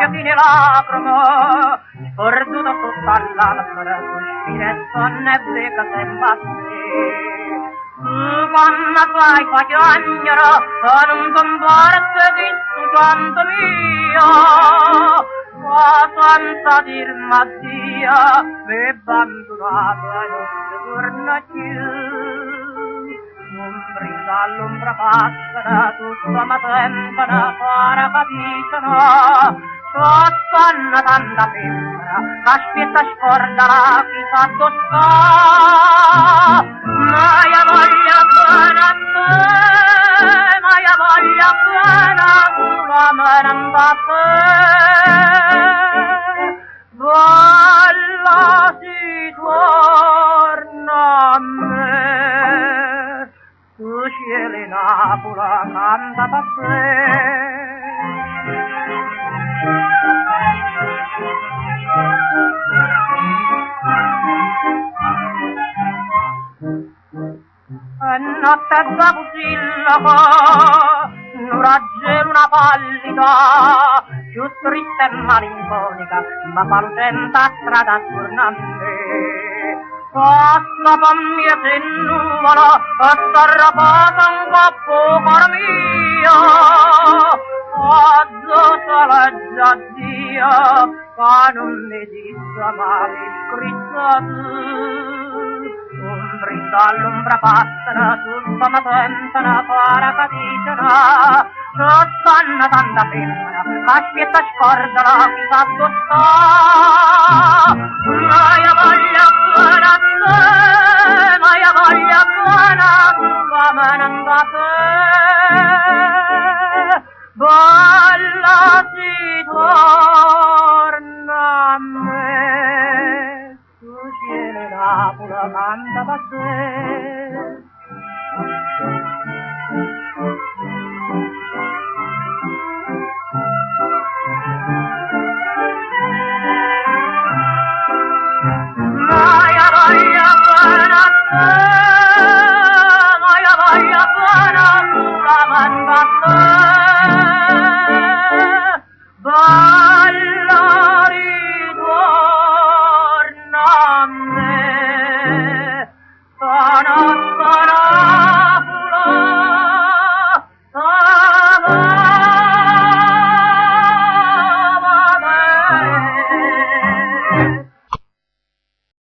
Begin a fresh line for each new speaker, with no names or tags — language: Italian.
Fine lacrime, perduta tutta l'altra, finestra nebbica sembra quando fai fagnara, non comporte di studiante mio, senza dir Mattia, mi abbandonata e non si torna più. Brilla all'ombra passata, tutta ma tempana, para capitano, stanno tanta femmina, aspetta scordala, chissà tosta, ma io voglio bene a te, ma io voglio bene a tua merenda a te, bella si torna a me, tu cieli Napola canta a te. Notte da fusillaco, un raggio una pallida, più triste e malinconica, ma paludenta strada tornante. Passa con mia nuvola, starrapata un coppo cor mio, addosso legge Dio, che non mi disse mai scritto tu. Brilla all'ombra passano, tutta ma tentano, para capitano, stanno tanta femmina, aspetta scordala, chissà sta. Ma io voglio bene a te, ma io voglio bene a tua merenda a te, bella